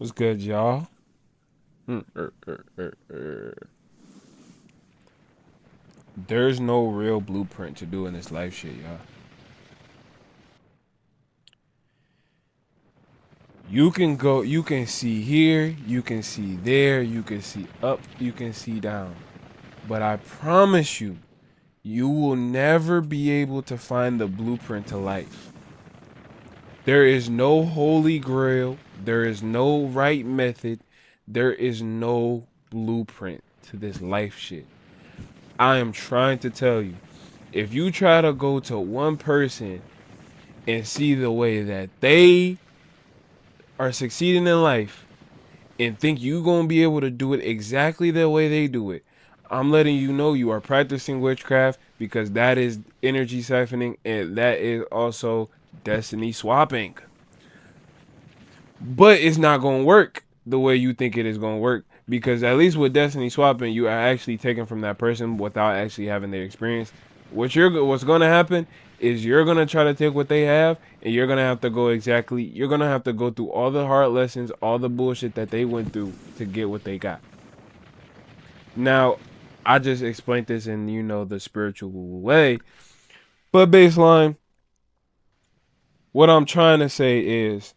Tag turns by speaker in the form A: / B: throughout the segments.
A: What's good, y'all? There's no real blueprint to doing this life shit, y'all. You can go, you can see here, you can see there, you can see up, you can see down. But I promise you, you will never be able to find the blueprint to life. There is no holy grail, there is no right method, there is no blueprint to this life shit. I am trying to tell you, if you try to go to one person and see the way that they are succeeding in life and think you gonna be able to do it exactly the way they do it, I'm letting you know you are practicing witchcraft because that is energy siphoning and that is also destiny swapping. But it's not gonna work the way you think it is gonna work because at least with destiny swapping, you are actually taking from that person without actually having their experience. What's gonna happen is you're gonna try to take what they have, and you're gonna have to go exactly. You're gonna have to go through all the hard lessons, all the bullshit that they went through to get what they got. Now, I just explained this in the spiritual way, but baseline, what I'm trying to say is,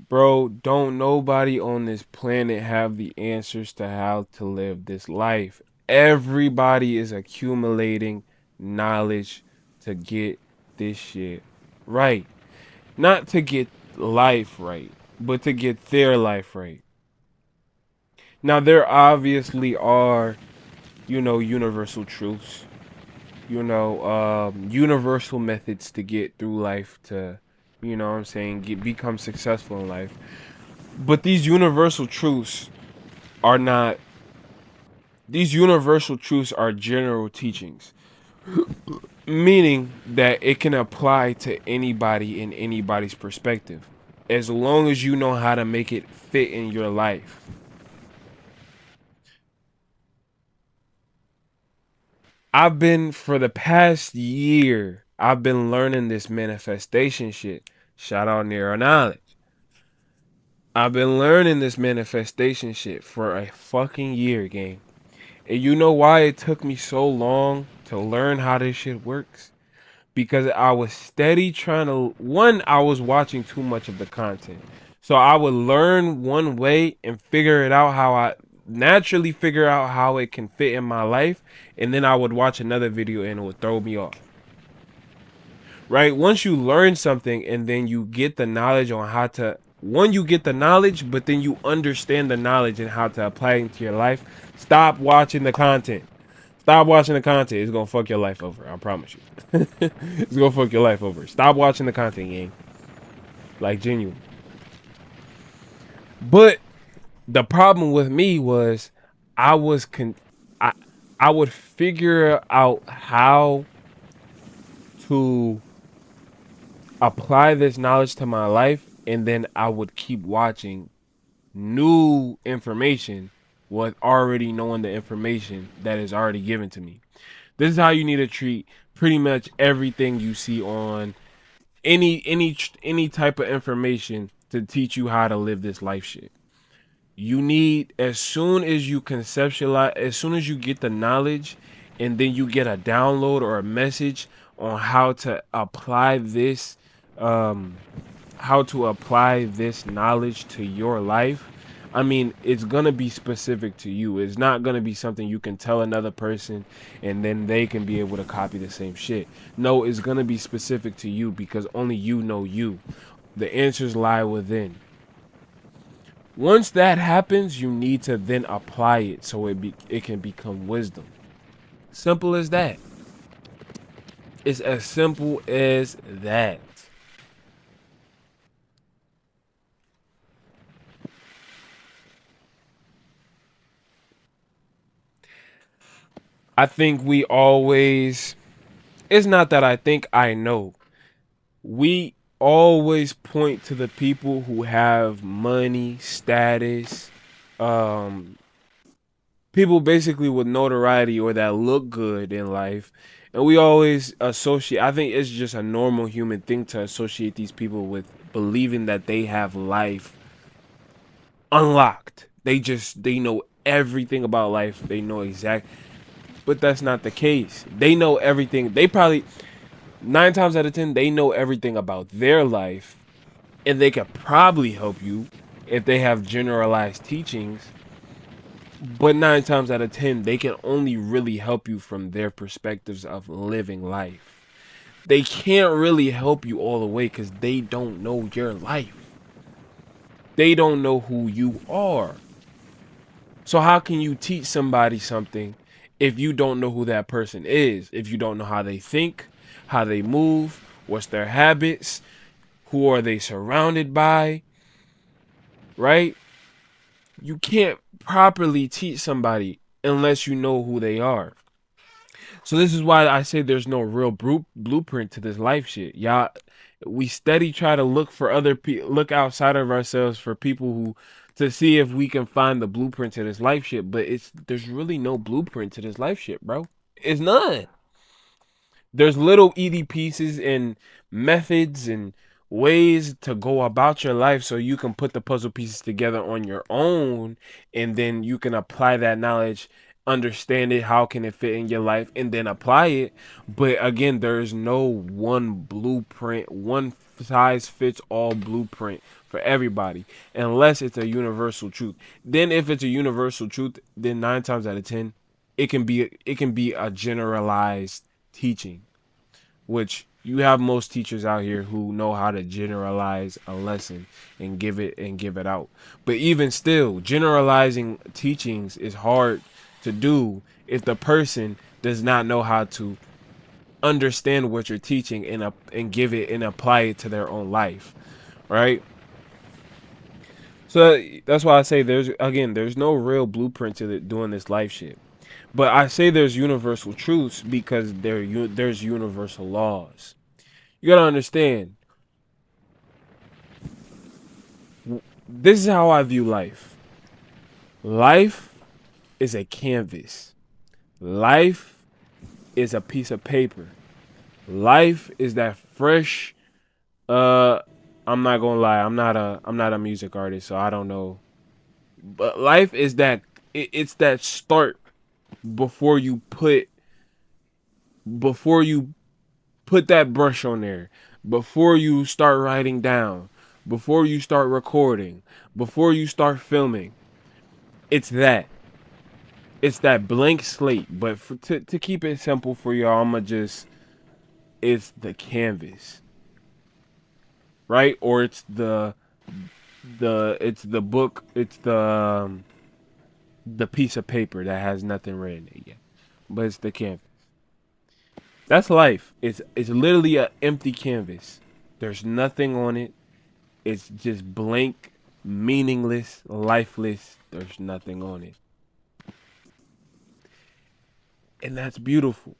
A: bro, don't nobody on this planet have the answers to how to live this life. Everybody is accumulating knowledge to get this shit right. Not to get life right, but to get their life right. Now, there obviously are, universal truths, universal methods to get through life to, what I'm saying, become successful in life. But are not these universal truths are general teachings, meaning that it can apply to anybody in anybody's perspective as long as you know how to make it fit in your life. For the past year, I've been learning this manifestation shit. Shout out Neural Knowledge. I've been learning this manifestation shit for a fucking year, gang. And you know why it took me so long to learn how this shit works? Because I was steady trying to, one, I was watching too much of the content. So I would learn one way and figure it out how I naturally figure out how it can fit in my life. And then I would watch another video and it would throw me off. Right? Once you learn something and then you get the knowledge on how to, one, you get the knowledge, but then you understand the knowledge and how to apply it into your life, stop watching the content. Stop watching the content. It's gonna fuck your life over. I promise you. It's gonna fuck your life over. Stop watching the content, gang. Like genuine. But the problem with me was I was I I would figure out how to apply this knowledge to my life, and then I would keep watching new information with already knowing the information that is already given to me. This is how you need to treat pretty much everything you see on any type of information to teach you how to live this life shit. You need, as soon as you conceptualize, as soon as you get the knowledge and then you get a download or a message on um how to apply this knowledge to your life. I mean, it's gonna be specific to you. It's not gonna be something you can tell another person and then they can be able to copy the same shit. No, it's gonna be specific to you because only you know you. The answers lie within. Once that happens, you need to then apply it so it can become wisdom. Simple as that. It's as simple as that. I think we always, it's not that I think I know. We always point to the people who have money, status, um, people basically with notoriety or that look good in life. And we always associate, I think it's just a normal human thing to associate these people with believing that they have life unlocked. They know everything about life. They know exact, but that's not the case. They know everything. They probably 9 times out of 10 they know everything about their life, and they could probably help you if they have generalized teachings. But 9 times out of 10 they can only really help you from their perspectives of living life. They can't really help you all the way because they don't know your life. They don't know who you are. So how can you teach somebody something if you don't know who that person is? If you don't know how they think, how they move, what's their habits, who are they surrounded by, right? You can't properly teach somebody unless you know who they are. So this is why I say there's no real blueprint to this life shit. Y'all, we steady try to look for look outside of ourselves for people who to see if we can find the blueprint to this life shit, but there's really no blueprint to this life shit, bro. It's none. There's little easy pieces and methods and ways to go about your life so you can put the puzzle pieces together on your own, and then you can apply that knowledge, understand it, how can it fit in your life, and then apply it. But again, there's no one blueprint, one size fits all blueprint for everybody unless it's a universal truth. Then if it's a universal truth, then 9 times out of 10 it can be a generalized teaching, which you have most teachers out here who know how to generalize a lesson and give it out. But even still, generalizing teachings is hard to do if the person does not know how to understand what you're teaching and give it and apply it to their own life, right? So that's why I say there's no real blueprint to doing this life shit. But I say there's universal truths because there's universal laws. You gotta understand. This is how I view life. Life is a canvas. Life is a piece of paper. Life is that fresh. Uh, I'm not gonna lie. I'm not a music artist, so I don't know. But life is that. It's that start before you put that brush on there, before you start writing down, before you start recording, before you start filming. It's that. It's that blank slate. But to keep it simple for y'all, I'ma just it's the canvas, right? Or it's the book. It's the piece of paper that has nothing written in it yet, but it's the canvas. That's life. It's literally an empty canvas. There's nothing on it. It's just blank, meaningless, lifeless. There's nothing on it. And that's beautiful.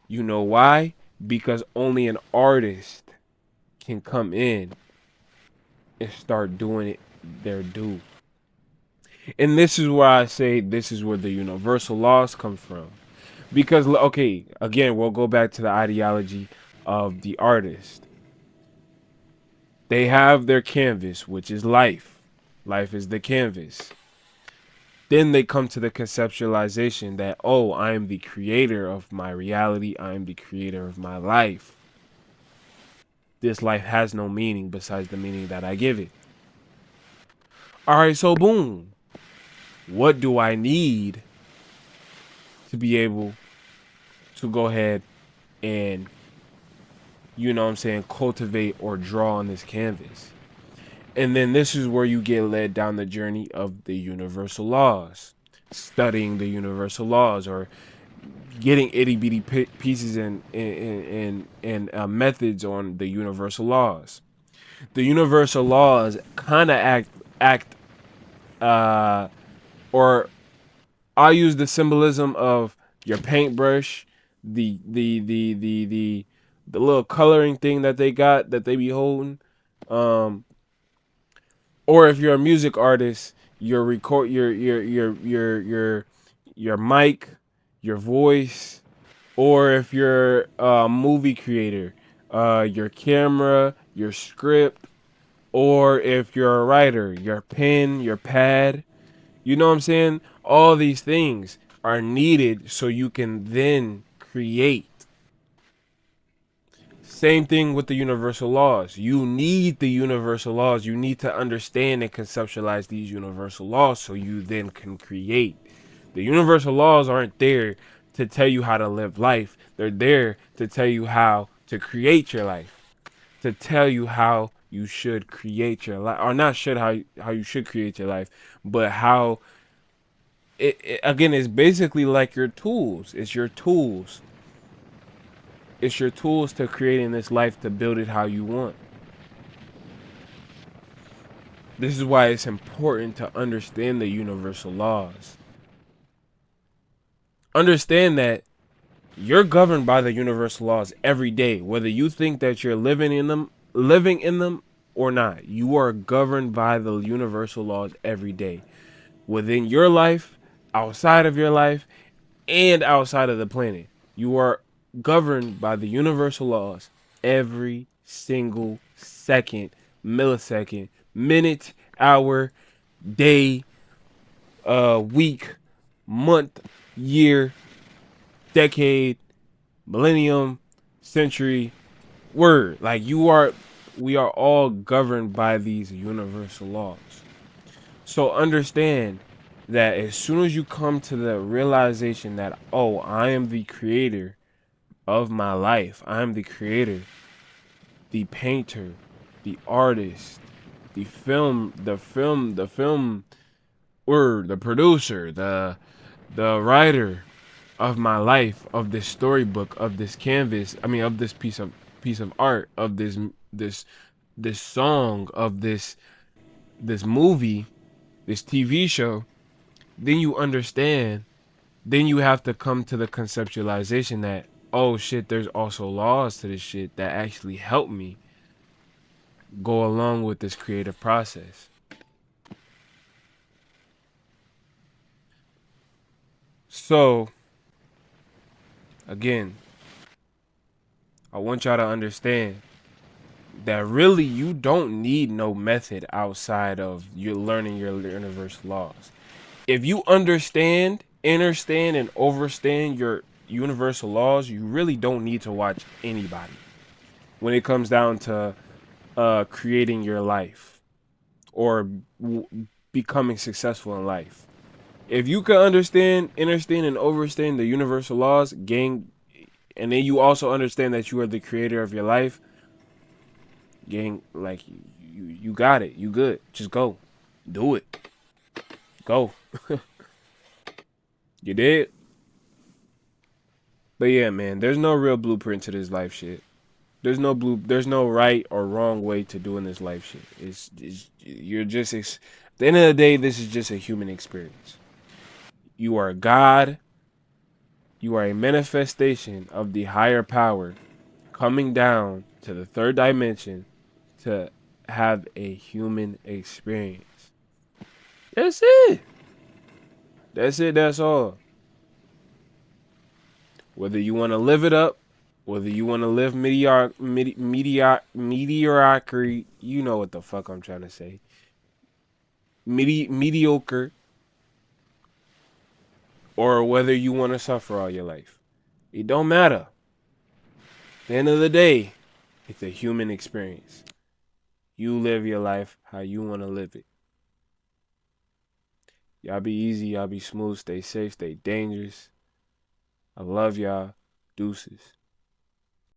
A: You know why? Because only an artist can come in and start doing it their due. And this is why I say this is where the universal laws come from. Because, okay, again, we'll go back to the ideology of the artist. They have their canvas, which is life. Life is the canvas. Then they come to the conceptualization that, oh, I am the creator of my reality. I am the creator of my life. This life has no meaning besides the meaning that I give it. All right, so boom. What do I need to be able to go ahead and, you know what I'm saying, cultivate or draw on this canvas? And then this is where you get led down the journey of the universal laws, studying the universal laws, or getting itty bitty pieces and methods on the universal laws. The universal laws kind of act uh or I use the symbolism of your paintbrush, the little coloring thing that they got that they be holding, um, or if you're a music artist, your record, your mic, your voice, or if you're a movie creator, your camera, your script, Or if you're a writer, your pen, your pad, you know what I'm saying? All these things are needed so you can then create. Same thing with the universal laws. You need the universal laws. You need to understand and conceptualize these universal laws so you then can create. The universal laws aren't there to tell you how to live life. They're there to tell you how to create your life. To tell you how you should create your life, or not should how you should create your life, but how it again is basically like your tools. It's your tools. It's your tools to creating this life to build it how you want. This is why it's important to understand the universal laws. Understand that you're governed by the universal laws every day, whether you think that you're living in them or not. You are governed by the universal laws every day, within your life, outside of your life, and outside of the planet. You are governed by the universal laws every single second, millisecond, minute, hour, day, week, month, year, decade, millennium, century, word. Like we are all governed by these universal laws. So understand that as soon as you come to the realization that, oh, I am the creator of my life, I am the creator, the painter, the artist, the film word, the producer, the writer of my life, of this storybook, of this canvas, I mean of this piece of art, of this this song, of this movie, this TV show, then you understand, then you have to come to the conceptualization that, oh shit, there's also laws to this shit that actually help me go along with this creative process. So, again, I want y'all to understand that really you don't need no method outside of you learning your universal laws. If you understand, and overstand your universal laws, you really don't need to watch anybody when it comes down to creating your life or becoming successful in life. If you can understand, and overstand the universal laws, gang, and then you also understand that you are the creator of your life, gang, like you got it. You good. Just go. Do it. Go. You did? But yeah, man, there's no real blueprint to this life shit. There's no right or wrong way to doing this life shit. It's you're just at the end of the day, this is just a human experience. You are God. You are a manifestation of the higher power coming down to the third dimension to have a human experience. That's it. That's it. That's all. Whether you want to live it up, whether you want to live mediocrity, you know what the fuck I'm trying to say. Mediocre, or whether you want to suffer all your life. It don't matter. At the end of the day, it's a human experience. You live your life how you want to live it. Y'all be easy, y'all be smooth, stay safe, stay dangerous. I love y'all. Deuces.